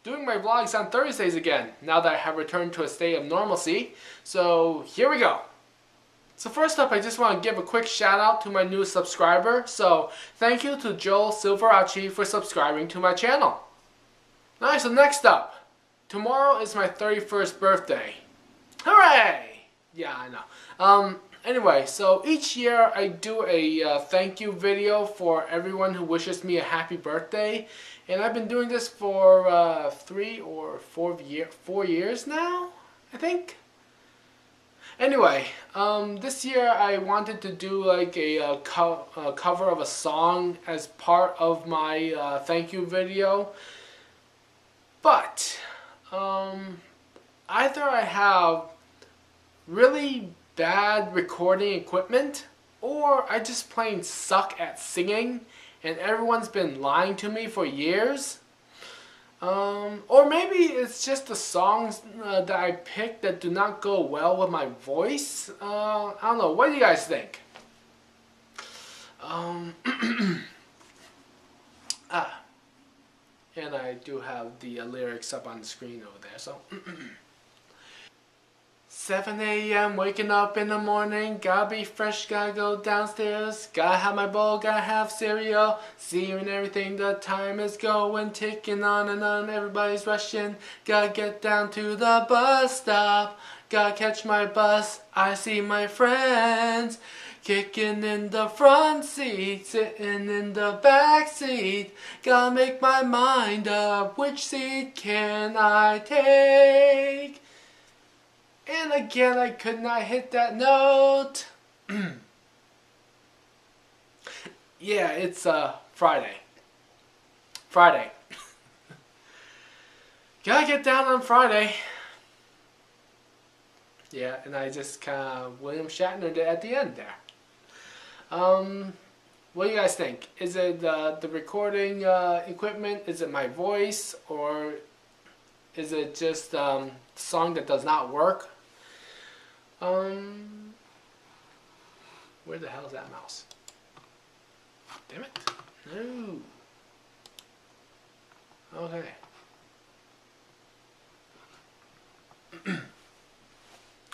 doing my vlogs on Thursdays again, now that I have returned to a state of normalcy. So here we go. So first up, I just want to give a quick shout out to my new subscriber. So thank you to Joel Silverace for subscribing to my channel. Alright, so next up, tomorrow is my 31st birthday. Hooray! Yeah, I know. Anyway, so each year I do a thank you video for everyone who wishes me a happy birthday. And I've been doing this for 3 or 4 years now, I think. Anyway, this year I wanted to do like a cover of a song as part of my thank you video. But either I have really bad recording equipment, or I just plain suck at singing and everyone's been lying to me for years. Or maybe it's just the songs that I pick that do not go well with my voice. I don't know. What do you guys think? And I do have the lyrics up on the screen over there. So 7 a.m. waking up in the morning, gotta be fresh, gotta go downstairs, gotta have my bowl, gotta have cereal, seeing everything, the time is going, ticking on and on, everybody's rushing, gotta get down to the bus stop, gotta catch my bus, I see my friends, kicking in the front seat, sitting in the back seat, gotta make my mind up, which seat can I take? And again, I could not hit that note. Yeah, it's Friday. Friday. Gotta get down on Friday. Yeah, and I just kind of William Shatnered it at the end there. What do you guys think? Is it the recording equipment? Is it my voice? Or is it just a song that does not work? Where the hell is that mouse? Damn it. No. Okay.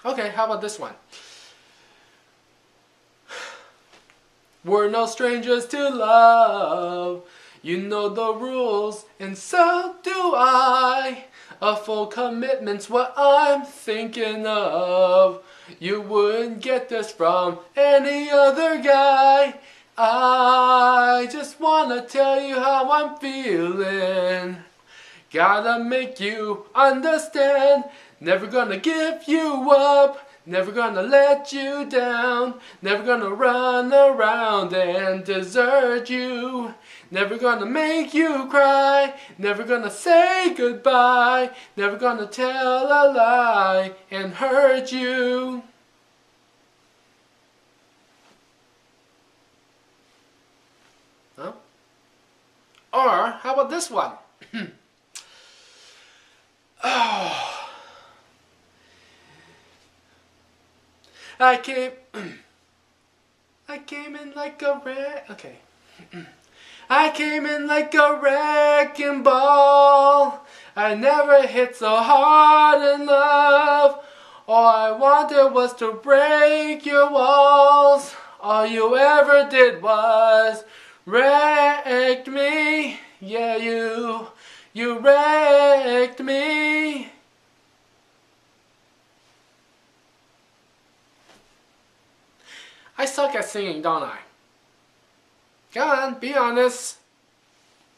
Okay, how about this one? We're no strangers to love. You know the rules, and so do I. A full commitment's what I'm thinking of. You wouldn't get this from any other guy. I just wanna tell you how I'm feeling. Gotta make you understand. Never gonna give you up. Never gonna let you down. Never gonna run around and desert you. Never gonna make you cry. Never gonna say goodbye. Never gonna tell a lie and hurt you. Huh? Or how about this one? Oh. I came in like a okay. I came in like a wrecking ball. I never hit so hard in love. All I wanted was to break your walls. All you ever did was wrecked me. Yeah, you wrecked me. I suck at singing, don't I? Come on, be honest.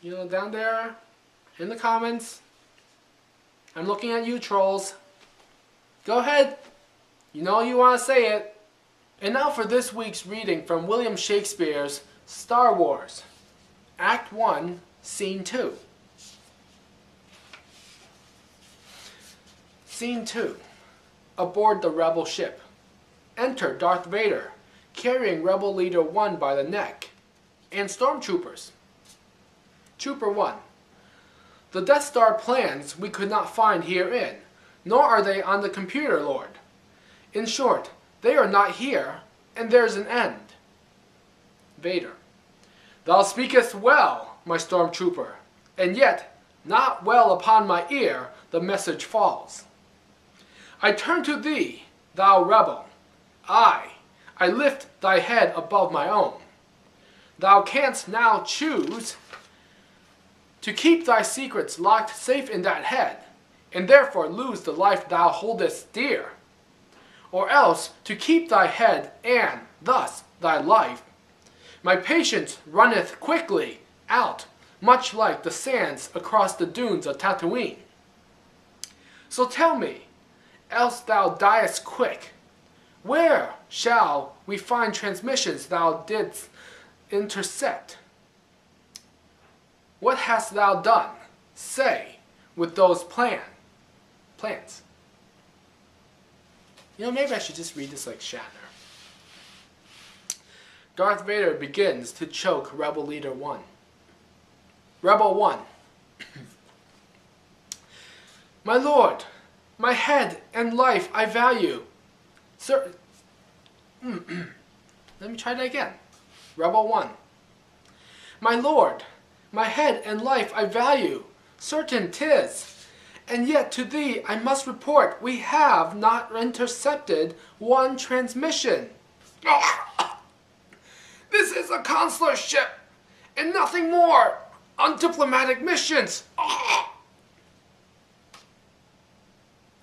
You know, down there in the comments. I'm looking at you, trolls. Go ahead. You know you want to say it. And now for this week's reading from William Shakespeare's Star Wars, Act 1, Scene 2. Scene 2. Aboard the rebel ship. Enter Darth Vader, carrying Rebel Leader 1 by the neck, and stormtroopers. Trooper 1. The Death Star plans we could not find herein, nor are they on the computer, Lord. In short, they are not here, and there's an end. Vader. Thou speakest well, my stormtrooper, and yet not well upon my ear the message falls. I turn to thee, thou rebel. I lift thy head above my own. Thou canst now choose to keep thy secrets locked safe in that head, and therefore lose the life thou holdest dear, or else to keep thy head and thus thy life. My patience runneth quickly out, much like the sands across the dunes of Tatooine. So tell me, else thou diest quick, where shall we find transmissions thou didst intercept? What hast thou done, say, with those plans? You know, maybe I should just read this like Shatner. Darth Vader begins to choke Rebel Leader 1. Rebel 1. My lord, my head and life I value. Sir, let me try that again. Rebel 1. My lord, my head and life I value. Certain 'tis. And yet to thee I must report we have not intercepted one transmission. This is a consular ship, and nothing more on diplomatic missions.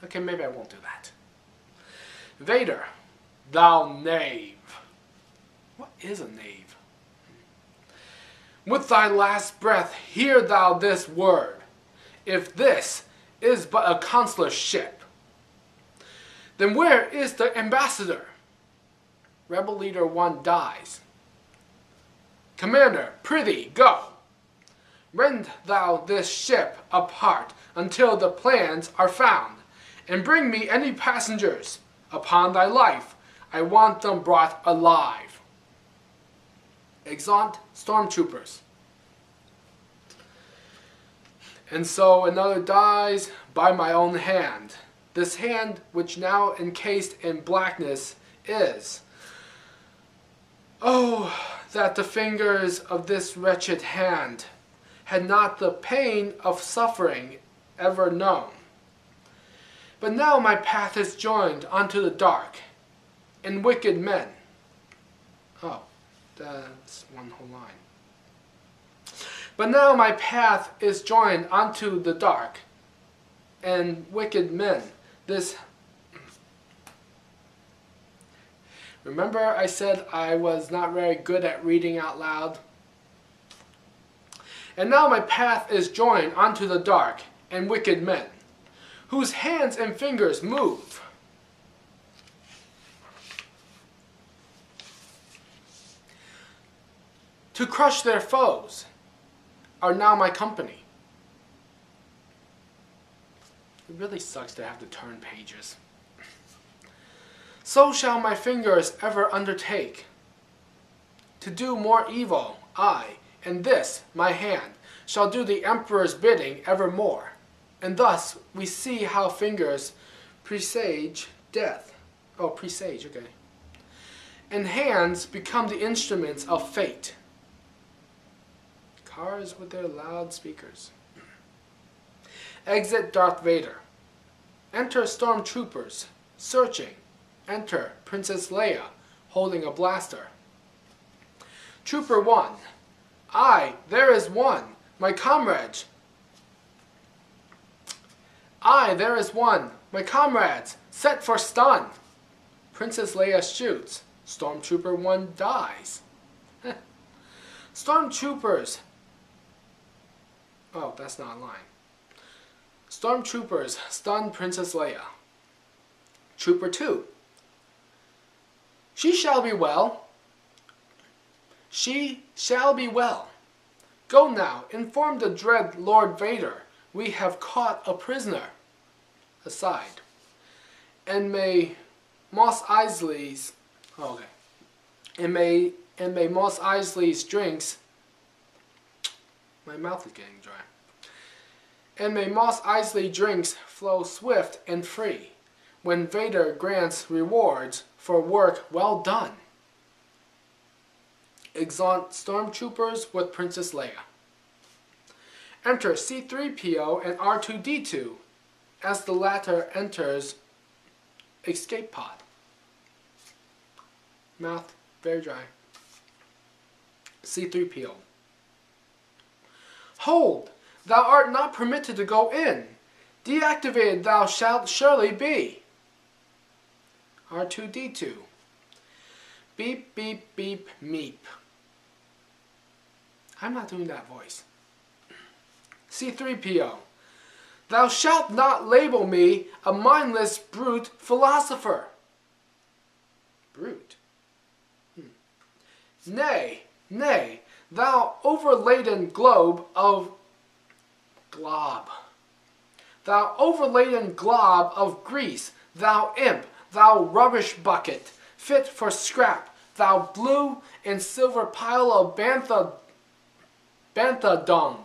Okay, maybe I won't do that. Vader, thou knave. What is a knave? With thy last breath hear thou this word. If this is but a consular ship, then where is the ambassador? Rebel Leader 1 dies. Commander, prithee, go. Rend thou this ship apart until the plans are found, and bring me any passengers. Upon thy life, I want them brought alive. Exeunt stormtroopers. And so another dies by my own hand. This hand, which now encased in blackness, is. Oh, that the fingers of this wretched hand had not the pain of suffering ever known. But now my path is joined unto the dark, and wicked men. Oh, that's one whole line. But now my path is joined unto the dark, and wicked men. This. Remember I said I was not very good at reading out loud? And now my path is joined unto the dark, and wicked men, whose hands and fingers move. To crush their foes are now my company. It really sucks to have to turn pages. So shall my fingers ever undertake to do more evil, I, and this, my hand, shall do the emperor's bidding evermore. And thus we see how fingers presage death. Oh, presage, okay. And hands become the instruments of fate. Cars with their loudspeakers. Exit Darth Vader. Enter stormtroopers, searching. Enter Princess Leia, holding a blaster. Trooper 1. Aye, there is one, my comrades. Aye, there is one, my comrades, set for stun. Princess Leia shoots. Stormtrooper 1 dies. Stormtroopers. Oh, that's not a line. Stormtroopers stun Princess Leia. Trooper 2. She shall be well. She shall be well. Go now, inform the dread Lord Vader we have caught a prisoner. Aside. And may Mos Eisley's and may Mos Eisley's drinks. My mouth is getting dry. And may Mos Eisley drinks flow swift and free, when Vader grants rewards for work well done. Exeunt stormtroopers with Princess Leia. Enter C-3PO and R2-D2 as the latter enters escape pod. Mouth very dry. C-3PO. Hold! Thou art not permitted to go in. Deactivated thou shalt surely be. R2-D2. Beep, beep, beep, meep. I'm not doing that voice. C-3PO. Thou shalt not label me a mindless brute philosopher. Brute. Nay, nay, thou overladen globe of glob. Thou overladen glob of grease, thou imp, thou rubbish bucket, fit for scrap, thou blue and silver pile of bantha dung.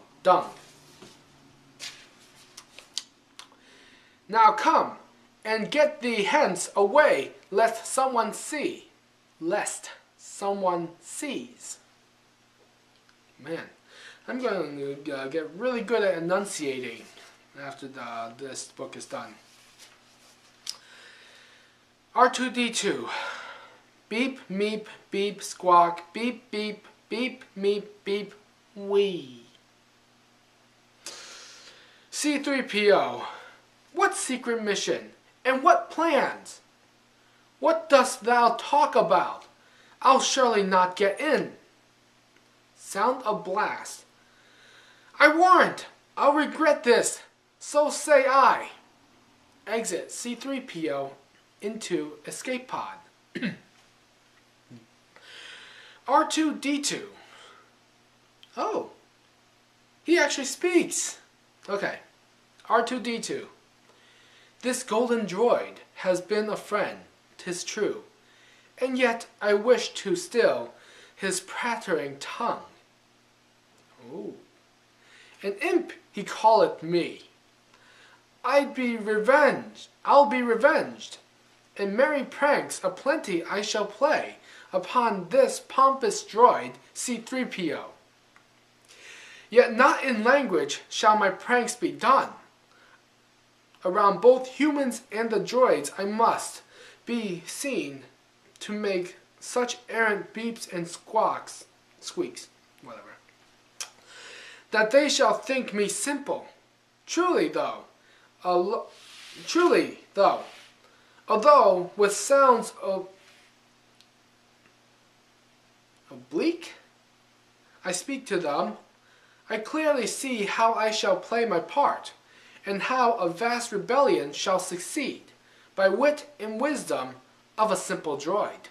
Now come, and get thee hence away, lest someone see. Lest someone sees. Man, I'm going to get really good at enunciating after this book is done. R2-D2. Beep, meep, beep, squawk, beep, beep, beep, meep, beep, wee. C-3PO. What secret mission? And what plans? What dost thou talk about? I'll surely not get in. Sound a blast. I warrant, I'll regret this. So say I. Exit C-3PO into escape pod. R2-D2. Oh, he actually speaks. Okay, R2-D2. This golden droid has been a friend, 'tis true, and yet I wish to still his prattering tongue. Oh, an imp he calleth me. I'll be revenged, and merry pranks aplenty I shall play upon this pompous droid C-3PO. Yet not in language shall my pranks be done. Around both humans and the droids I must be seen to make such errant beeps and squeaks, whatever, that they shall think me simple. Truly though, although with sounds oblique, I speak to them, I clearly see how I shall play my part, and how a vast rebellion shall succeed, by wit and wisdom of a simple droid.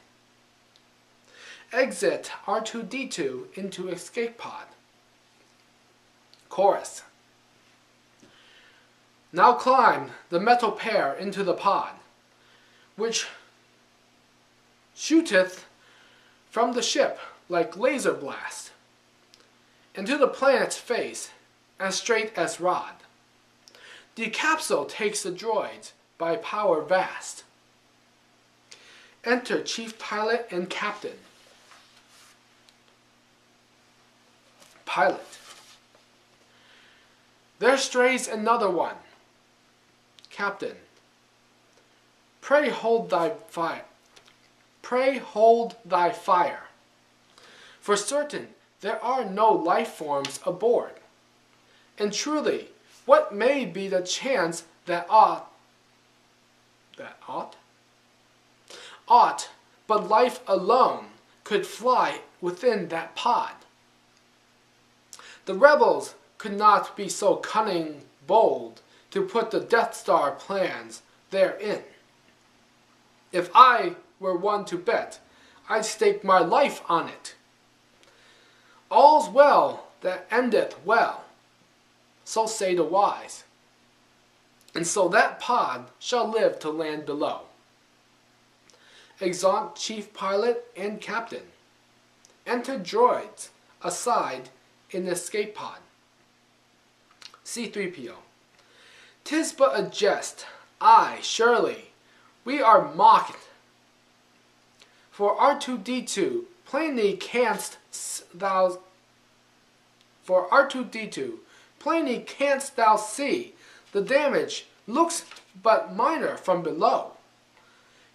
Exit R2-D2 into escape pod. Chorus. Now climb the metal pair into the pod, which shooteth from the ship like laser blast, into the planet's face, as straight as rod. The capsule takes the droids by power vast. Enter chief pilot and captain. Pilot. There strays another one. Captain. Pray hold thy fire. Pray hold thy fire. For certain there are no life forms aboard. And truly, what may be the chance that aught, but life alone could fly within that pod? The rebels could not be so cunning bold to put the Death Star plans therein. If I were one to bet, I'd stake my life on it. All's well that endeth well, so say the wise, and so that pod shall live to land below. Exeunt chief pilot and captain. Enter droids aside in escape pod. C-3PO. 'Tis but a jest, aye, surely, we are mocked. For R2-D2, plainly canst thou Plainly canst thou see, the damage looks but minor from below.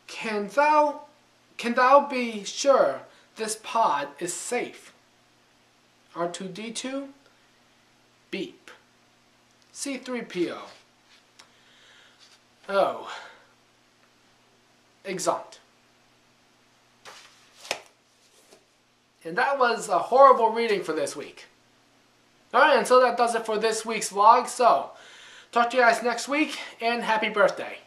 Can thou be sure this pod is safe? R2-D2, beep. C3PO. Oh. Exeunt. And that was a horrible reading for this week. Alright, and so that does it for this week's vlog. So, talk to you guys next week, and happy birthday.